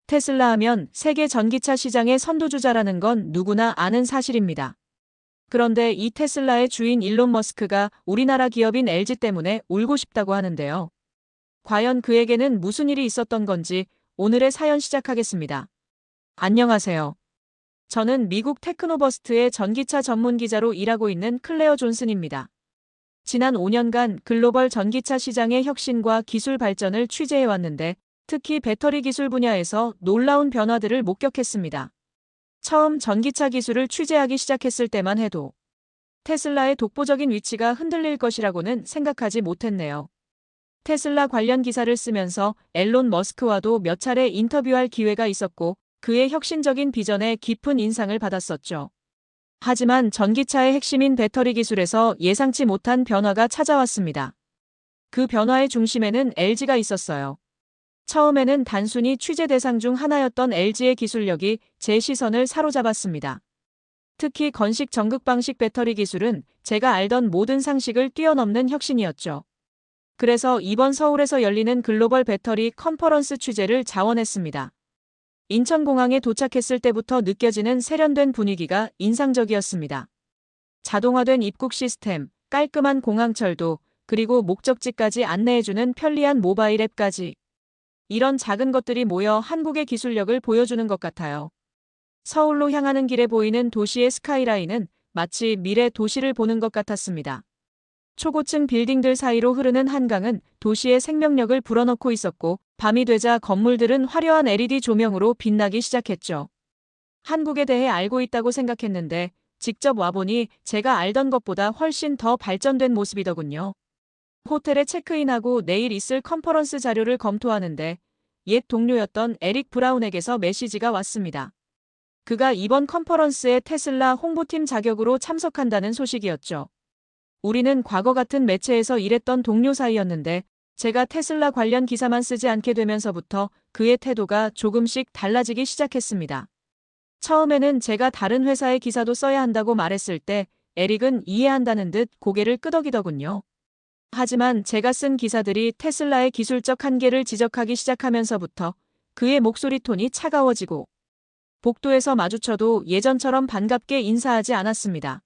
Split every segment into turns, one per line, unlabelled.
테슬라 하면 세계 전기차 시장의 선두주자라는 건 누구나 아는 사실입니다. 그런데 이 테슬라의 주인 일론 머스크가 우리나라 기업인 LG 때문에 울고 싶다고 하는데요. 과연 그에게는 무슨 일이 있었던 건지 오늘의 사연 시작하겠습니다. 안녕하세요. 저는 미국 테크노버스트의 전기차 전문 기자로 일하고 있는 클레어 존슨입니다. 지난 5년간 글로벌 전기차 시장의 혁신과 기술 발전을 취재해왔는데 특히 배터리 기술 분야에서 놀라운 변화들을 목격했습니다. 처음 전기차 기술을 취재하기 시작했을 때만 해도 테슬라의 독보적인 위치가 흔들릴 것이라고는 생각하지 못했네요. 테슬라 관련 기사를 쓰면서 앨런 머스크와도 몇 차례 인터뷰할 기회가 있었고 그의 혁신적인 비전에 깊은 인상을 받았었죠. 하지만 전기차의 핵심인 배터리 기술에서 예상치 못한 변화가 찾아왔습니다. 그 변화의 중심에는 LG가 있었어요. 처음에는 단순히 취재 대상 중 하나였던 LG의 기술력이 제 시선을 사로잡았습니다. 특히 건식 전극 방식 배터리 기술은 제가 알던 모든 상식을 뛰어넘는 혁신이었죠. 그래서 이번 서울에서 열리는 글로벌 배터리 컨퍼런스 취재를 자원했습니다. 인천공항에 도착했을 때부터 느껴지는 세련된 분위기가 인상적이었습니다. 자동화된 입국 시스템, 깔끔한 공항철도, 그리고 목적지까지 안내해주는 편리한 모바일 앱까지. 이런 작은 것들이 모여 한국의 기술력을 보여주는 것 같아요. 서울로 향하는 길에 보이는 도시의 스카이라인은 마치 미래 도시를 보는 것 같았습니다. 초고층 빌딩들 사이로 흐르는 한강은 도시의 생명력을 불어넣고 있었고 밤이 되자 건물들은 화려한 LED 조명으로 빛나기 시작했죠. 한국에 대해 알고 있다고 생각했는데 직접 와보니 제가 알던 것보다 훨씬 더 발전된 모습이더군요. 호텔에 체크인하고 내일 있을 컨퍼런스 자료를 검토하는데 옛 동료였던 에릭 브라운에게서 메시지가 왔습니다. 그가 이번 컨퍼런스에 테슬라 홍보팀 자격으로 참석한다는 소식이었죠. 우리는 과거 같은 매체에서 일했던 동료 사이였는데 제가 테슬라 관련 기사만 쓰지 않게 되면서부터 그의 태도가 조금씩 달라지기 시작했습니다. 처음에는 제가 다른 회사의 기사도 써야 한다고 말했을 때 에릭은 이해한다는 듯 고개를 끄덕이더군요. 하지만 제가 쓴 기사들이 테슬라의 기술적 한계를 지적하기 시작하면서부터 그의 목소리 톤이 차가워지고 복도에서 마주쳐도 예전처럼 반갑게 인사하지 않았습니다.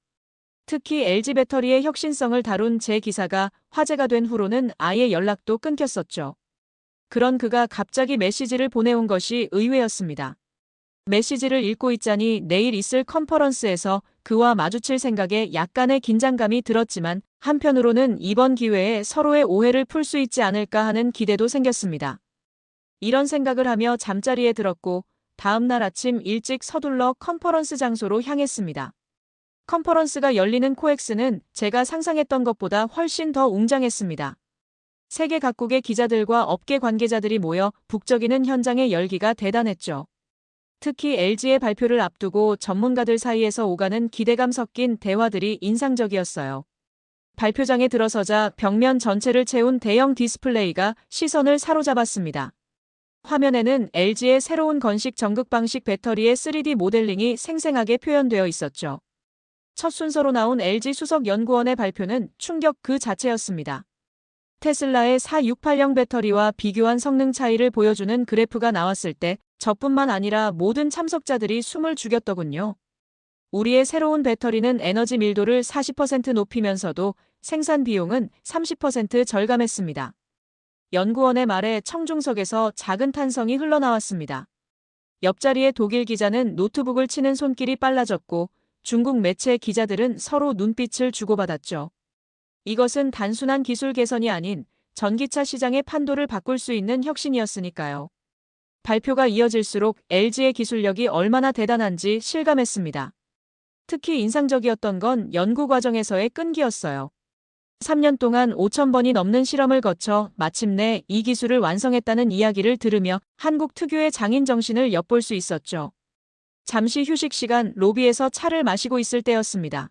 특히 LG 배터리의 혁신성을 다룬 제 기사가 화제가 된 후로는 아예 연락도 끊겼었죠. 그런 그가 갑자기 메시지를 보내온 것이 의외였습니다. 메시지를 읽고 있자니 내일 있을 컨퍼런스에서 그와 마주칠 생각에 약간의 긴장감이 들었지만 한편으로는 이번 기회에 서로의 오해를 풀 수 있지 않을까 하는 기대도 생겼습니다. 이런 생각을 하며 잠자리에 들었고 다음 날 아침 일찍 서둘러 컨퍼런스 장소로 향했습니다. 컨퍼런스가 열리는 코엑스는 제가 상상했던 것보다 훨씬 더 웅장했습니다. 세계 각국의 기자들과 업계 관계자들이 모여 북적이는 현장의 열기가 대단했죠. 특히 LG의 발표를 앞두고 전문가들 사이에서 오가는 기대감 섞인 대화들이 인상적이었어요. 발표장에 들어서자 벽면 전체를 채운 대형 디스플레이가 시선을 사로잡았습니다. 화면에는 LG의 새로운 건식 전극 방식 배터리의 3D 모델링이 생생하게 표현되어 있었죠. 첫 순서로 나온 LG 수석 연구원의 발표는 충격 그 자체였습니다. 테슬라의 4680 배터리와 비교한 성능 차이를 보여주는 그래프가 나왔을 때 저뿐만 아니라 모든 참석자들이 숨을 죽였더군요. 우리의 새로운 배터리는 에너지 밀도를 40% 높이면서도 생산 비용은 30% 절감했습니다. 연구원의 말에 청중석에서 작은 탄성이 흘러나왔습니다. 옆자리의 독일 기자는 노트북을 치는 손길이 빨라졌고 중국 매체 기자들은 서로 눈빛을 주고받았죠. 이것은 단순한 기술 개선이 아닌 전기차 시장의 판도를 바꿀 수 있는 혁신이었으니까요. 발표가 이어질수록 LG의 기술력이 얼마나 대단한지 실감했습니다. 특히 인상적이었던 건 연구 과정에서의 끈기였어요. 3년 동안 5,000번이 넘는 실험을 거쳐 마침내 이 기술을 완성했다는 이야기를 들으며 한국 특유의 장인 정신을 엿볼 수 있었죠. 잠시 휴식 시간 로비에서 차를 마시고 있을 때였습니다.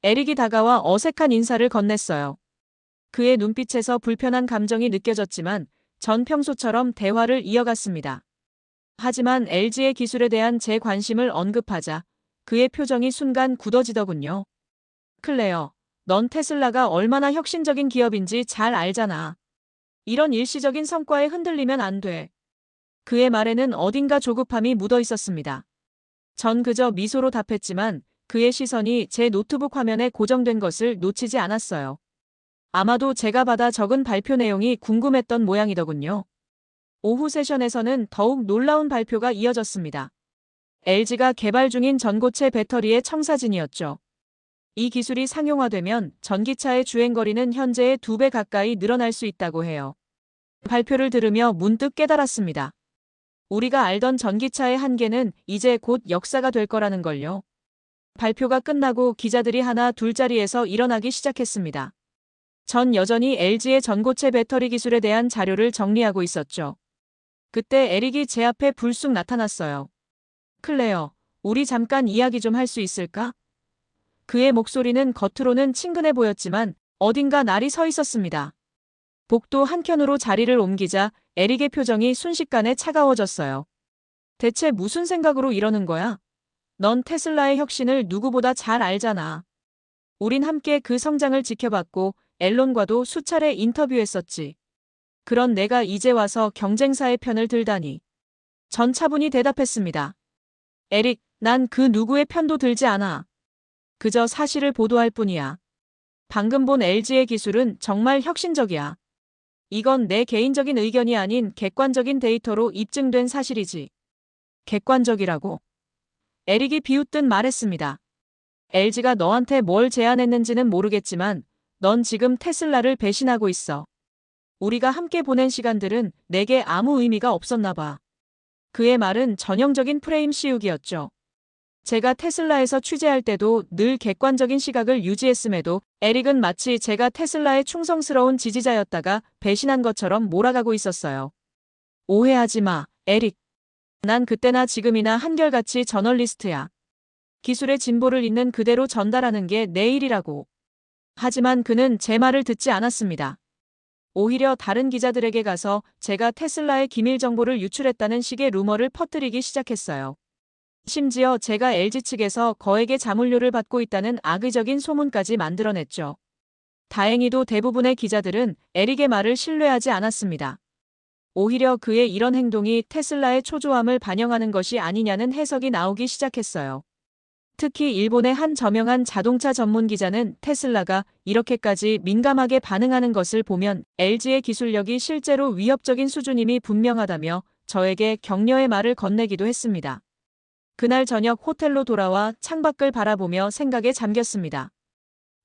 에릭이 다가와 어색한 인사를 건넸어요. 그의 눈빛에서 불편한 감정이 느껴졌지만 전 평소처럼 대화를 이어갔습니다. 하지만 LG의 기술에 대한 제 관심을 언급하자 그의 표정이 순간 굳어지더군요. 클레어, 넌 테슬라가 얼마나 혁신적인 기업인지 잘 알잖아. 이런 일시적인 성과에 흔들리면 안 돼. 그의 말에는 어딘가 조급함이 묻어 있었습니다. 전 그저 미소로 답했지만 그의 시선이 제 노트북 화면에 고정된 것을 놓치지 않았어요. 아마도 제가 받아 적은 발표 내용이 궁금했던 모양이더군요. 오후 세션에서는 더욱 놀라운 발표가 이어졌습니다. LG가 개발 중인 전고체 배터리의 청사진이었죠. 이 기술이 상용화되면 전기차의 주행거리는 현재의 2배 가까이 늘어날 수 있다고 해요. 발표를 들으며 문득 깨달았습니다. 우리가 알던 전기차의 한계는 이제 곧 역사가 될 거라는 걸요. 발표가 끝나고 기자들이 하나 둘자리에서 일어나기 시작했습니다. 전 여전히 LG의 전고체 배터리 기술에 대한 자료를 정리하고 있었죠. 그때 에릭이 제 앞에 불쑥 나타났어요. 클레어, 우리 잠깐 이야기 좀 할 수 있을까? 그의 목소리는 겉으로는 친근해 보였지만 어딘가 날이 서 있었습니다. 복도 한켠으로 자리를 옮기자 에릭의 표정이 순식간에 차가워졌어요. 대체 무슨 생각으로 이러는 거야? 넌 테슬라의 혁신을 누구보다 잘 알잖아. 우린 함께 그 성장을 지켜봤고 앨런과도 수차례 인터뷰했었지. 그런 내가 이제 와서 경쟁사의 편을 들다니. 전 차분히 대답했습니다. 에릭, 난 그 누구의 편도 들지 않아. 그저 사실을 보도할 뿐이야. 방금 본 LG의 기술은 정말 혁신적이야. 이건 내 개인적인 의견이 아닌 객관적인 데이터로 입증된 사실이지. 객관적이라고? 에릭이 비웃듯 말했습니다. LG가 너한테 뭘 제안했는지는 모르겠지만 넌 지금 테슬라를 배신하고 있어. 우리가 함께 보낸 시간들은 내게 아무 의미가 없었나 봐. 그의 말은 전형적인 프레임 씌우기였죠. 제가 테슬라에서 취재할 때도 늘 객관적인 시각을 유지했음에도 에릭은 마치 제가 테슬라의 충성스러운 지지자였다가 배신한 것처럼 몰아가고 있었어요. 오해하지 마, 에릭. 난 그때나 지금이나 한결같이 저널리스트야. 기술의 진보를 있는 그대로 전달하는 게 내 일이라고. 하지만 그는 제 말을 듣지 않았습니다. 오히려 다른 기자들에게 가서 제가 테슬라의 기밀 정보를 유출했다는 식의 루머를 퍼뜨리기 시작했어요. 심지어 제가 LG 측에서 거액의 자문료를 받고 있다는 악의적인 소문까지 만들어냈죠. 다행히도 대부분의 기자들은 에릭의 말을 신뢰하지 않았습니다. 오히려 그의 이런 행동이 테슬라의 초조함을 반영하는 것이 아니냐는 해석이 나오기 시작했어요. 특히 일본의 한 저명한 자동차 전문 기자는 테슬라가 이렇게까지 민감하게 반응하는 것을 보면 LG의 기술력이 실제로 위협적인 수준임이 분명하다며 저에게 격려의 말을 건네기도 했습니다. 그날 저녁 호텔로 돌아와 창밖을 바라보며 생각에 잠겼습니다.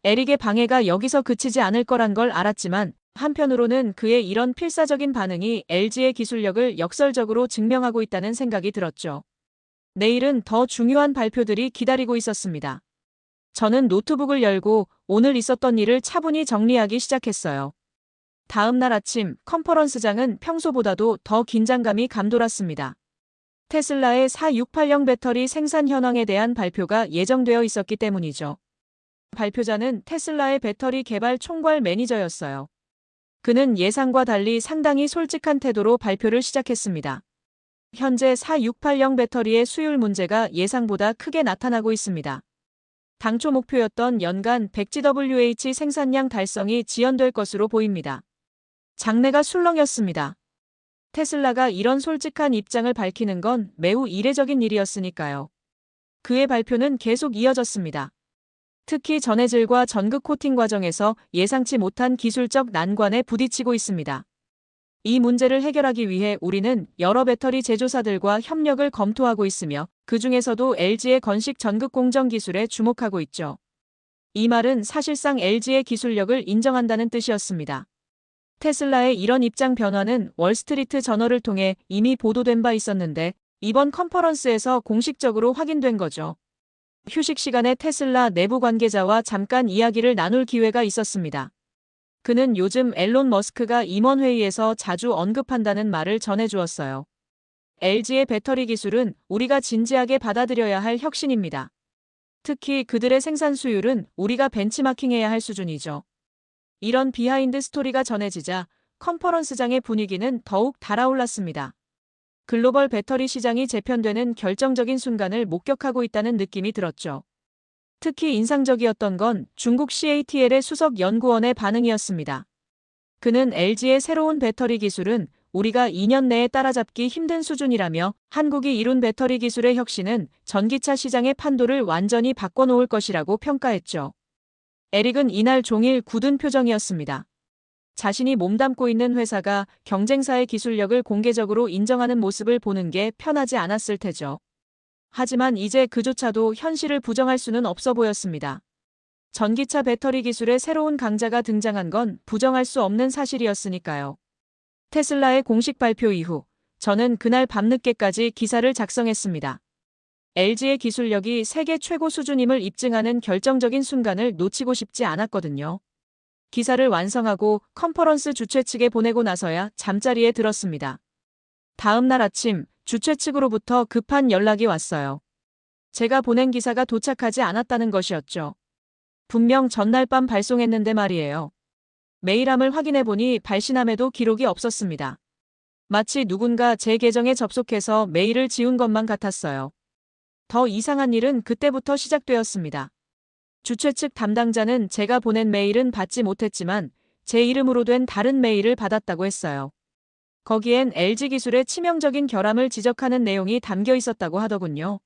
에릭의 방해가 여기서 그치지 않을 거란 걸 알았지만 한편으로는 그의 이런 필사적인 반응이 LG의 기술력을 역설적으로 증명하고 있다는 생각이 들었죠. 내일은 더 중요한 발표들이 기다리고 있었습니다. 저는 노트북을 열고 오늘 있었던 일을 차분히 정리하기 시작했어요. 다음 날 아침 컨퍼런스장은 평소보다도 더 긴장감이 감돌았습니다. 테슬라의 4680 배터리 생산 현황에 대한 발표가 예정되어 있었기 때문이죠. 발표자는 테슬라의 배터리 개발 총괄 매니저였어요. 그는 예상과 달리 상당히 솔직한 태도로 발표를 시작했습니다. 현재 4680 배터리의 수율 문제가 예상보다 크게 나타나고 있습니다. 당초 목표였던 연간 100GWh 생산량 달성이 지연될 것으로 보입니다. 장내가 술렁였습니다. 테슬라가 이런 솔직한 입장을 밝히는 건 매우 이례적인 일이었으니까요. 그의 발표는 계속 이어졌습니다. 특히 전해질과 전극 코팅 과정에서 예상치 못한 기술적 난관에 부딪히고 있습니다. 이 문제를 해결하기 위해 우리는 여러 배터리 제조사들과 협력을 검토하고 있으며 그 중에서도 LG의 건식 전극 공정 기술에 주목하고 있죠. 이 말은 사실상 LG의 기술력을 인정한다는 뜻이었습니다. 테슬라의 이런 입장 변화는 월스트리트 저널을 통해 이미 보도된 바 있었는데 이번 컨퍼런스에서 공식적으로 확인된 거죠. 휴식 시간에 테슬라 내부 관계자와 잠깐 이야기를 나눌 기회가 있었습니다. 그는 요즘 앨런 머스크가 임원회의에서 자주 언급한다는 말을 전해주었어요. LG의 배터리 기술은 우리가 진지하게 받아들여야 할 혁신입니다. 특히 그들의 생산 수율은 우리가 벤치마킹해야 할 수준이죠. 이런 비하인드 스토리가 전해지자 컨퍼런스장의 분위기는 더욱 달아올랐습니다. 글로벌 배터리 시장이 재편되는 결정적인 순간을 목격하고 있다는 느낌이 들었죠. 특히 인상적이었던 건 중국 CATL의 수석 연구원의 반응이었습니다. 그는 LG의 새로운 배터리 기술은 우리가 2년 내에 따라잡기 힘든 수준이라며 한국이 이룬 배터리 기술의 혁신은 전기차 시장의 판도를 완전히 바꿔놓을 것이라고 평가했죠. 에릭은 이날 종일 굳은 표정이었습니다. 자신이 몸담고 있는 회사가 경쟁사의 기술력을 공개적으로 인정하는 모습을 보는 게 편하지 않았을 테죠. 하지만 이제 그조차도 현실을 부정할 수는 없어 보였습니다. 전기차 배터리 기술의 새로운 강자가 등장한 건 부정할 수 없는 사실이었으니까요. 테슬라의 공식 발표 이후 저는 그날 밤늦게까지 기사를 작성했습니다. LG의 기술력이 세계 최고 수준임을 입증하는 결정적인 순간을 놓치고 싶지 않았거든요. 기사를 완성하고 컨퍼런스 주최 측에 보내고 나서야 잠자리에 들었습니다. 다음 날 아침 주최 측으로부터 급한 연락이 왔어요. 제가 보낸 기사가 도착하지 않았다는 것이었죠. 분명 전날 밤 발송했는데 말이에요. 메일함을 확인해보니 발신함에도 기록이 없었습니다. 마치 누군가 제 계정에 접속해서 메일을 지운 것만 같았어요. 더 이상한 일은 그때부터 시작되었습니다. 주최 측 담당자는 제가 보낸 메일은 받지 못했지만 제 이름으로 된 다른 메일을 받았다고 했어요. 거기엔 LG 기술의 치명적인 결함을 지적하는 내용이 담겨 있었다고 하더군요.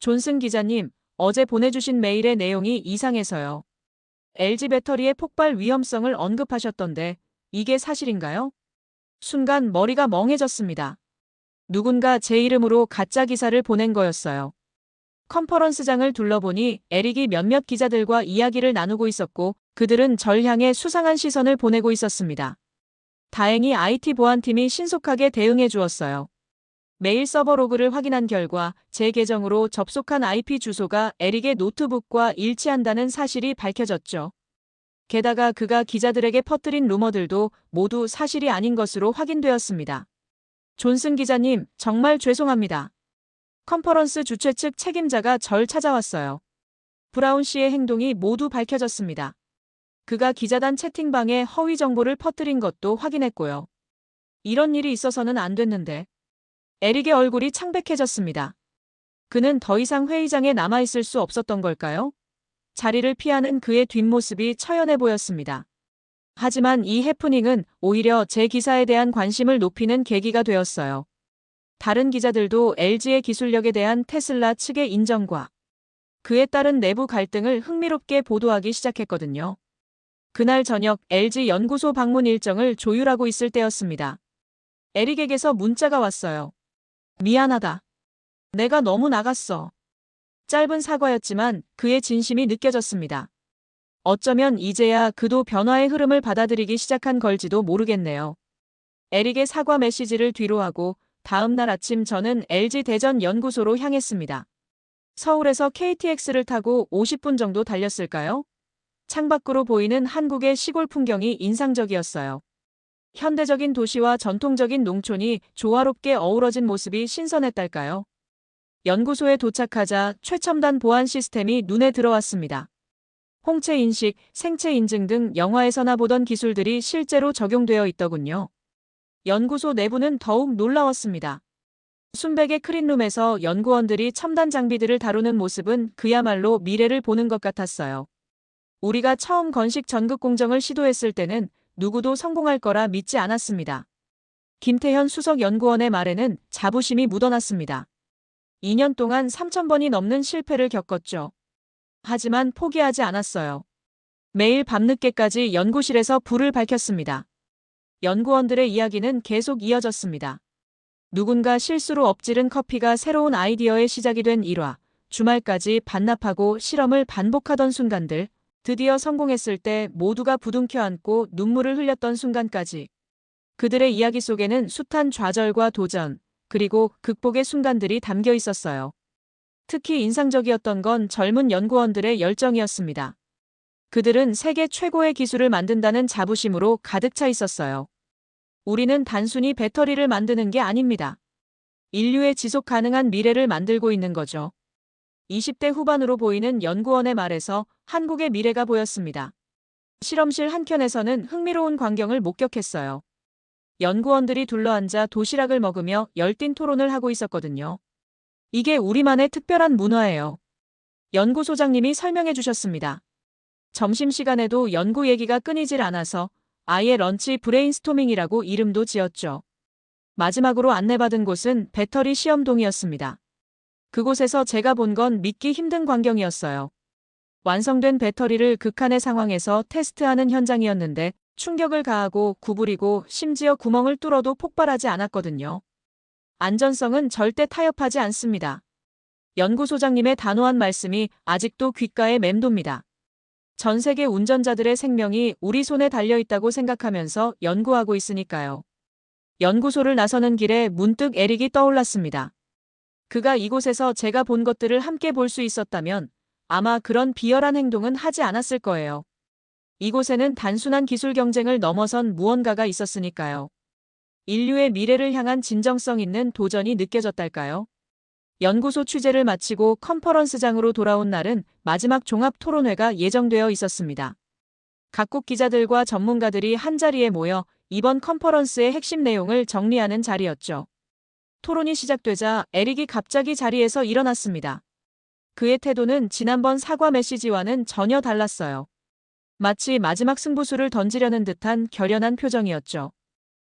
존슨 기자님, 어제 보내주신 메일의 내용이 이상해서요. LG 배터리의 폭발 위험성을 언급하셨던데 이게 사실인가요? 순간 머리가 멍해졌습니다. 누군가 제 이름으로 가짜 기사를 보낸 거였어요. 컨퍼런스장을 둘러보니 에릭이 몇몇 기자들과 이야기를 나누고 있었고 그들은 절 향해 수상한 시선을 보내고 있었습니다. 다행히 IT 보안팀이 신속하게 대응해 주었어요. 메일 서버 로그를 확인한 결과 제 계정으로 접속한 IP 주소가 에릭의 노트북과 일치한다는 사실이 밝혀졌죠. 게다가 그가 기자들에게 퍼뜨린 루머들도 모두 사실이 아닌 것으로 확인되었습니다. 존슨 기자님, 정말 죄송합니다. 컨퍼런스 주최 측 책임자가 절 찾아왔어요. 브라운 씨의 행동이 모두 밝혀졌습니다. 그가 기자단 채팅방에 허위 정보를 퍼뜨린 것도 확인했고요. 이런 일이 있어서는 안 됐는데. 에릭의 얼굴이 창백해졌습니다. 그는 더 이상 회의장에 남아있을 수 없었던 걸까요? 자리를 피하는 그의 뒷모습이 처연해 보였습니다. 하지만 이 해프닝은 오히려 제 기사에 대한 관심을 높이는 계기가 되었어요. 다른 기자들도 LG의 기술력에 대한 테슬라 측의 인정과 그에 따른 내부 갈등을 흥미롭게 보도하기 시작했거든요. 그날 저녁 LG 연구소 방문 일정을 조율하고 있을 때였습니다. 에릭에게서 문자가 왔어요. 미안하다. 내가 너무 나갔어. 짧은 사과였지만 그의 진심이 느껴졌습니다. 어쩌면 이제야 그도 변화의 흐름을 받아들이기 시작한 걸지도 모르겠네요. 에릭의 사과 메시지를 뒤로하고 다음 날 아침 저는 LG 대전 연구소로 향했습니다. 서울에서 KTX를 타고 50분 정도 달렸을까요? 창밖으로 보이는 한국의 시골 풍경이 인상적이었어요. 현대적인 도시와 전통적인 농촌이 조화롭게 어우러진 모습이 신선했달까요? 연구소에 도착하자 최첨단 보안 시스템이 눈에 들어왔습니다. 홍채 인식, 생체 인증 등 영화에서나 보던 기술들이 실제로 적용되어 있더군요. 연구소 내부는 더욱 놀라웠습니다. 순백의 크린룸에서 연구원들이 첨단 장비들을 다루는 모습은 그야말로 미래를 보는 것 같았어요. 우리가 처음 건식 전극 공정을 시도했을 때는 누구도 성공할 거라 믿지 않았습니다. 김태현 수석 연구원의 말에는 자부심이 묻어났습니다. 2년 동안 3,000번이 넘는 실패를 겪었죠. 하지만 포기하지 않았어요. 매일 밤늦게까지 연구실에서 불을 밝혔습니다. 연구원들의 이야기는 계속 이어졌습니다. 누군가 실수로 엎질은 커피가 새로운 아이디어의 시작이 된 일화, 주말까지 반납하고 실험을 반복하던 순간들, 드디어 성공했을 때 모두가 부둥켜 안고 눈물을 흘렸던 순간까지. 그들의 이야기 속에는 숱한 좌절과 도전, 그리고 극복의 순간들이 담겨 있었어요. 특히 인상적이었던 건 젊은 연구원들의 열정이었습니다. 그들은 세계 최고의 기술을 만든다는 자부심으로 가득 차 있었어요. 우리는 단순히 배터리를 만드는 게 아닙니다. 인류의 지속 가능한 미래를 만들고 있는 거죠. 20대 후반으로 보이는 연구원의 말에서 한국의 미래가 보였습니다. 실험실 한켠에서는 흥미로운 광경을 목격했어요. 연구원들이 둘러앉아 도시락을 먹으며 열띤 토론을 하고 있었거든요. 이게 우리만의 특별한 문화예요. 연구소장님이 설명해 주셨습니다. 점심시간에도 연구 얘기가 끊이질 않아서 아예 런치 브레인스토밍이라고 이름도 지었죠. 마지막으로 안내받은 곳은 배터리 시험동이었습니다. 그곳에서 제가 본 건 믿기 힘든 광경이었어요. 완성된 배터리를 극한의 상황에서 테스트하는 현장이었는데 충격을 가하고 구부리고 심지어 구멍을 뚫어도 폭발하지 않았거든요. 안전성은 절대 타협하지 않습니다. 연구소장님의 단호한 말씀이 아직도 귓가에 맴돕니다. 전 세계 운전자들의 생명이 우리 손에 달려 있다고 생각하면서 연구하고 있으니까요. 연구소를 나서는 길에 문득 에릭이 떠올랐습니다. 그가 이곳에서 제가 본 것들을 함께 볼 수 있었다면 아마 그런 비열한 행동은 하지 않았을 거예요. 이곳에는 단순한 기술 경쟁을 넘어선 무언가가 있었으니까요. 인류의 미래를 향한 진정성 있는 도전이 느껴졌달까요? 연구소 취재를 마치고 컨퍼런스장으로 돌아온 날은 마지막 종합 토론회가 예정되어 있었습니다. 각국 기자들과 전문가들이 한자리에 모여 이번 컨퍼런스의 핵심 내용을 정리하는 자리였죠. 토론이 시작되자 에릭이 갑자기 자리에서 일어났습니다. 그의 태도는 지난번 사과 메시지와는 전혀 달랐어요. 마치 마지막 승부수를 던지려는 듯한 결연한 표정이었죠.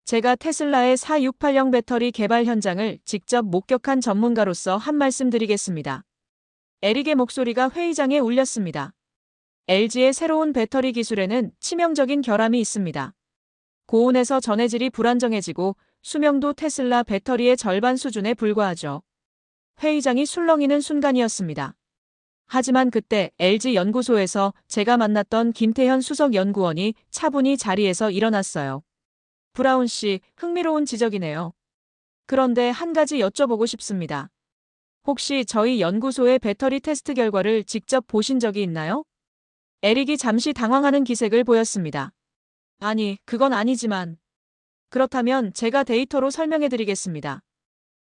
제가 테슬라의 4680 배터리 개발 현장을 직접 목격한 전문가로서 한 말씀 드리겠습니다. 에릭의 목소리가 회의장에 울렸습니다. LG의 새로운 배터리 기술에는 치명적인 결함이 있습니다. 고온에서 전해질이 불안정해지고 수명도 테슬라 배터리의 절반 수준에 불과하죠. 회의장이 술렁이는 순간이었습니다. 하지만 그때 LG 연구소에서 제가 만났던 김태현 수석 연구원이 차분히 자리에서 일어났어요. 브라운 씨, 흥미로운 지적이네요. 그런데 한 가지 여쭤보고 싶습니다. 혹시 저희 연구소의 배터리 테스트 결과를 직접 보신 적이 있나요? 에릭이 잠시 당황하는 기색을 보였습니다. 아니, 그건 아니지만. 그렇다면 제가 데이터로 설명해 드리겠습니다.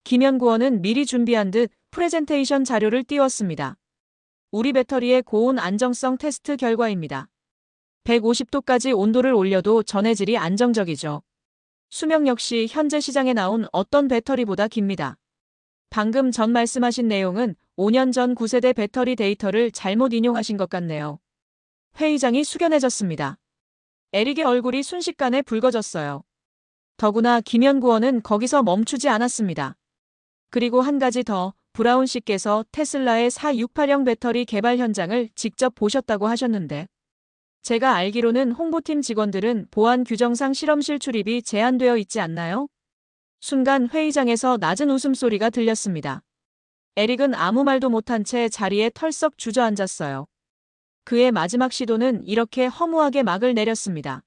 김 연구원은 미리 준비한 듯 프레젠테이션 자료를 띄웠습니다. 우리 배터리의 고온 안정성 테스트 결과입니다. 150도까지 온도를 올려도 전해질이 안정적이죠. 수명 역시 현재 시장에 나온 어떤 배터리보다 깁니다. 방금 전 말씀하신 내용은 5년 전 9세대 배터리 데이터를 잘못 인용하신 것 같네요. 회의장이 숙연해졌습니다. 에릭의 얼굴이 순식간에 붉어졌어요. 더구나 김 연구원은 거기서 멈추지 않았습니다. 그리고 한 가지 더, 브라운 씨께서 테슬라의 4680 배터리 개발 현장을 직접 보셨다고 하셨는데 제가 알기로는 홍보팀 직원들은 보안 규정상 실험실 출입이 제한되어 있지 않나요? 순간 회의장에서 낮은 웃음소리가 들렸습니다. 에릭은 아무 말도 못한 채 자리에 털썩 주저앉았어요. 그의 마지막 시도는 이렇게 허무하게 막을 내렸습니다.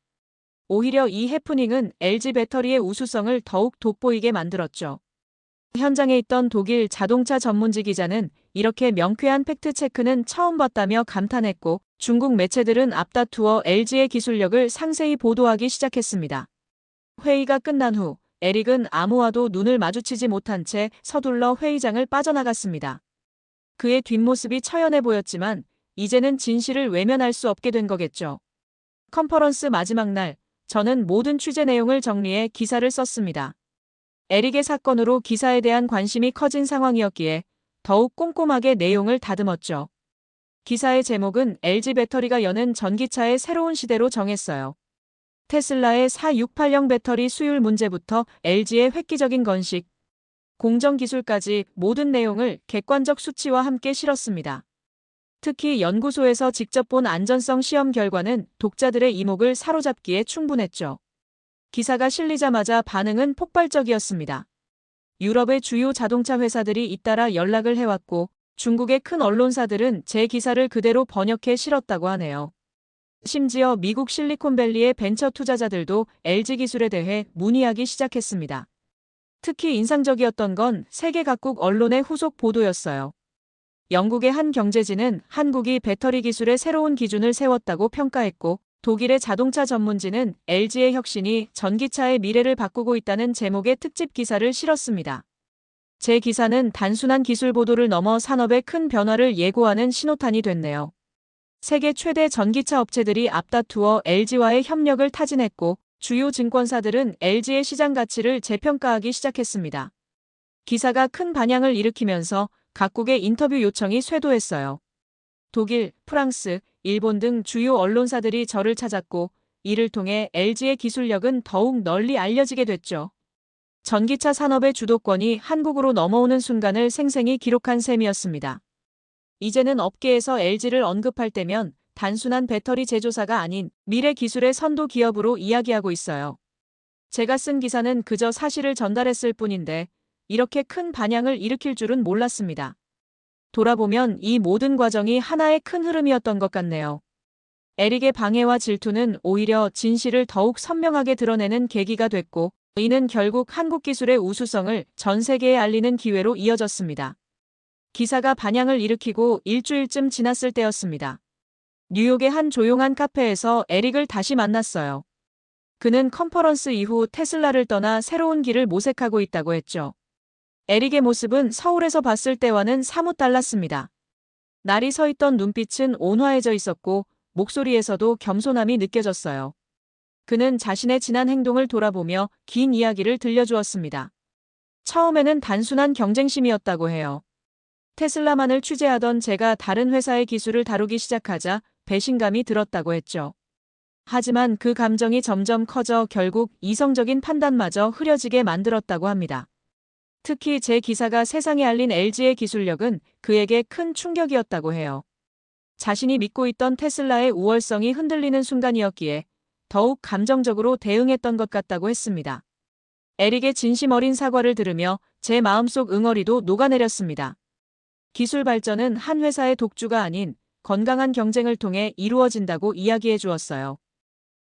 오히려 이 해프닝은 LG 배터리의 우수성을 더욱 돋보이게 만들었죠. 현장에 있던 독일 자동차 전문지 기자는 이렇게 명쾌한 팩트체크는 처음 봤다며 감탄했고 중국 매체들은 앞다투어 LG의 기술력을 상세히 보도하기 시작했습니다. 회의가 끝난 후 에릭은 아무와도 눈을 마주치지 못한 채 서둘러 회의장을 빠져나갔습니다. 그의 뒷모습이 처연해 보였지만 이제는 진실을 외면할 수 없게 된 거겠죠. 컨퍼런스 마지막 날, 저는 모든 취재 내용을 정리해 기사를 썼습니다. 에릭의 사건으로 기사에 대한 관심이 커진 상황이었기에 더욱 꼼꼼하게 내용을 다듬었죠. 기사의 제목은 LG 배터리가 여는 전기차의 새로운 시대로 정했어요. 테슬라의 4680 배터리 수율 문제부터 LG의 획기적인 건식, 공정 기술까지 모든 내용을 객관적 수치와 함께 실었습니다. 특히 연구소에서 직접 본 안전성 시험 결과는 독자들의 이목을 사로잡기에 충분했죠. 기사가 실리자마자 반응은 폭발적이었습니다. 유럽의 주요 자동차 회사들이 잇따라 연락을 해왔고 중국의 큰 언론사들은 제 기사를 그대로 번역해 실었다고 하네요. 심지어 미국 실리콘밸리의 벤처 투자자들도 LG 기술에 대해 문의하기 시작했습니다. 특히 인상적이었던 건 세계 각국 언론의 후속 보도였어요. 영국의 한 경제지는 한국이 배터리 기술의 새로운 기준을 세웠다고 평가했고 독일의 자동차 전문지는 LG의 혁신이 전기차의 미래를 바꾸고 있다는 제목의 특집 기사를 실었습니다. 제 기사는 단순한 기술 보도를 넘어 산업의 큰 변화를 예고하는 신호탄이 됐네요. 세계 최대 전기차 업체들이 앞다투어 LG와의 협력을 타진했고 주요 증권사들은 LG의 시장 가치를 재평가하기 시작했습니다. 기사가 큰 반향을 일으키면서 각국의 인터뷰 요청이 쇄도했어요. 독일, 프랑스, 일본 등 주요 언론사들이 저를 찾았고 이를 통해 LG의 기술력은 더욱 널리 알려지게 됐죠. 전기차 산업의 주도권이 한국으로 넘어오는 순간을 생생히 기록한 셈이었습니다. 이제는 업계에서 LG를 언급할 때면 단순한 배터리 제조사가 아닌 미래 기술의 선도 기업으로 이야기하고 있어요. 제가 쓴 기사는 그저 사실을 전달했을 뿐인데 이렇게 큰 반향을 일으킬 줄은 몰랐습니다. 돌아보면 이 모든 과정이 하나의 큰 흐름이었던 것 같네요. 에릭의 방해와 질투는 오히려 진실을 더욱 선명하게 드러내는 계기가 됐고, 이는 결국 한국 기술의 우수성을 전 세계에 알리는 기회로 이어졌습니다. 기사가 반향을 일으키고 일주일쯤 지났을 때였습니다. 뉴욕의 한 조용한 카페에서 에릭을 다시 만났어요. 그는 컨퍼런스 이후 테슬라를 떠나 새로운 길을 모색하고 있다고 했죠. 에릭의 모습은 서울에서 봤을 때와는 사뭇 달랐습니다. 날이 서 있던 눈빛은 온화해져 있었고 목소리에서도 겸손함이 느껴졌어요. 그는 자신의 지난 행동을 돌아보며 긴 이야기를 들려주었습니다. 처음에는 단순한 경쟁심이었다고 해요. 테슬라만을 취재하던 제가 다른 회사의 기술을 다루기 시작하자 배신감이 들었다고 했죠. 하지만 그 감정이 점점 커져 결국 이성적인 판단마저 흐려지게 만들었다고 합니다. 특히 제 기사가 세상에 알린 LG의 기술력은 그에게 큰 충격이었다고 해요. 자신이 믿고 있던 테슬라의 우월성이 흔들리는 순간이었기에 더욱 감정적으로 대응했던 것 같다고 했습니다. 에릭의 진심 어린 사과를 들으며 제 마음속 응어리도 녹아내렸습니다. 기술 발전은 한 회사의 독주가 아닌 건강한 경쟁을 통해 이루어진다고 이야기해 주었어요.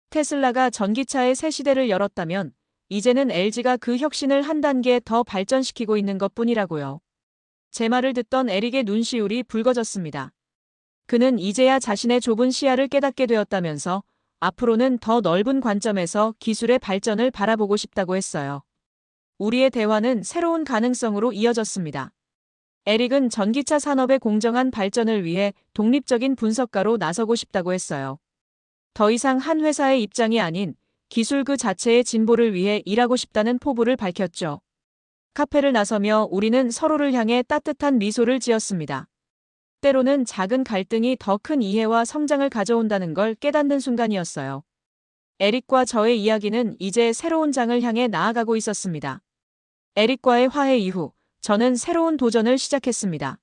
테슬라가 전기차의 새 시대를 열었다면 이제는 LG가 그 혁신을 한 단계 더 발전시키고 있는 것뿐이라고요. 제 말을 듣던 에릭의 눈시울이 붉어졌습니다. 그는 이제야 자신의 좁은 시야를 깨닫게 되었다면서 앞으로는 더 넓은 관점에서 기술의 발전을 바라보고 싶다고 했어요. 우리의 대화는 새로운 가능성으로 이어졌습니다. 에릭은 전기차 산업의 공정한 발전을 위해 독립적인 분석가로 나서고 싶다고 했어요. 더 이상 한 회사의 입장이 아닌 기술 그 자체의 진보를 위해 일하고 싶다는 포부를 밝혔죠. 카페를 나서며 우리는 서로를 향해 따뜻한 미소를 지었습니다. 때로는 작은 갈등이 더 큰 이해와 성장을 가져온다는 걸 깨닫는 순간이었어요. 에릭과 저의 이야기는 이제 새로운 장을 향해 나아가고 있었습니다. 에릭과의 화해 이후 저는 새로운 도전을 시작했습니다.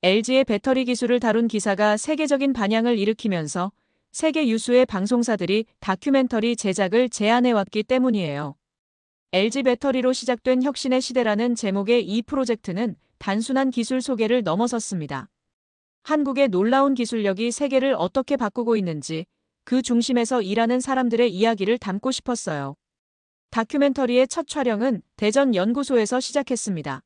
LG의 배터리 기술을 다룬 기사가 세계적인 반향을 일으키면서 세계 유수의 방송사들이 다큐멘터리 제작을 제안해왔기 때문이에요. LG 배터리로 시작된 혁신의 시대라는 제목의 이 프로젝트는 단순한 기술 소개를 넘어섰습니다. 한국의 놀라운 기술력이 세계를 어떻게 바꾸고 있는지 그 중심에서 일하는 사람들의 이야기를 담고 싶었어요. 다큐멘터리의 첫 촬영은 대전 연구소에서 시작했습니다.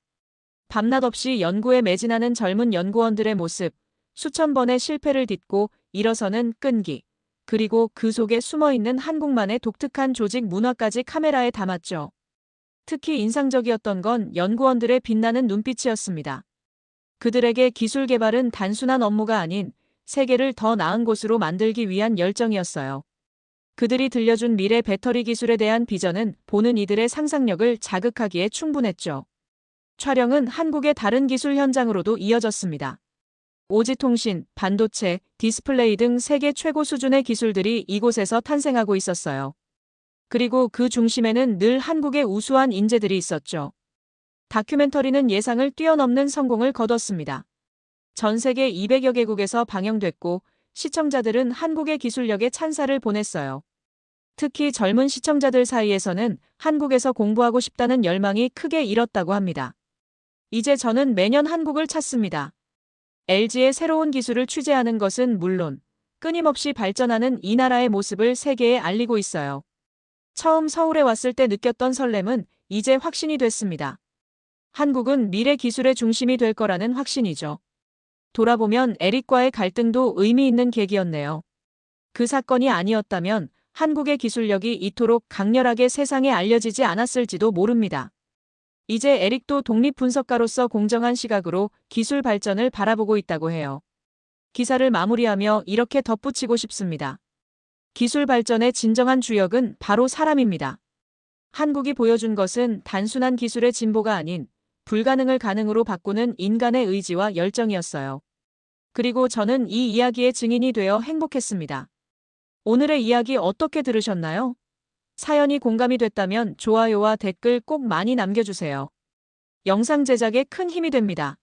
밤낮 없이 연구에 매진하는 젊은 연구원들의 모습, 수천 번의 실패를 딛고 일어서는 끈기, 그리고 그 속에 숨어있는 한국만의 독특한 조직 문화까지 카메라에 담았죠. 특히 인상적이었던 건 연구원들의 빛나는 눈빛이었습니다. 그들에게 기술 개발은 단순한 업무가 아닌 세계를 더 나은 곳으로 만들기 위한 열정이었어요. 그들이 들려준 미래 배터리 기술에 대한 비전은 보는 이들의 상상력을 자극하기에 충분했죠. 촬영은 한국의 다른 기술 현장으로도 이어졌습니다. 오지통신, 반도체, 디스플레이 등 세계 최고 수준의 기술들이 이곳에서 탄생하고 있었어요. 그리고 그 중심에는 늘 한국의 우수한 인재들이 있었죠. 다큐멘터리는 예상을 뛰어넘는 성공을 거뒀습니다. 전 세계 200여 개국에서 방영됐고 시청자들은 한국의 기술력에 찬사를 보냈어요. 특히 젊은 시청자들 사이에서는 한국에서 공부하고 싶다는 열망이 크게 일었다고 합니다. 이제 저는 매년 한국을 찾습니다. LG의 새로운 기술을 취재하는 것은 물론 끊임없이 발전하는 이 나라의 모습을 세계에 알리고 있어요. 처음 서울에 왔을 때 느꼈던 설렘은 이제 확신이 됐습니다. 한국은 미래 기술의 중심이 될 거라는 확신이죠. 돌아보면 에릭과의 갈등도 의미 있는 계기였네요. 그 사건이 아니었다면 한국의 기술력이 이토록 강렬하게 세상에 알려지지 않았을지도 모릅니다. 이제 에릭도 독립 분석가로서 공정한 시각으로 기술 발전을 바라보고 있다고 해요. 기사를 마무리하며 이렇게 덧붙이고 싶습니다. 기술 발전의 진정한 주역은 바로 사람입니다. 한국이 보여준 것은 단순한 기술의 진보가 아닌 불가능을 가능으로 바꾸는 인간의 의지와 열정이었어요. 그리고 저는 이 이야기의 증인이 되어 행복했습니다. 오늘의 이야기 어떻게 들으셨나요? 사연이 공감이 됐다면 좋아요와 댓글 꼭 많이 남겨주세요. 영상 제작에 큰 힘이 됩니다.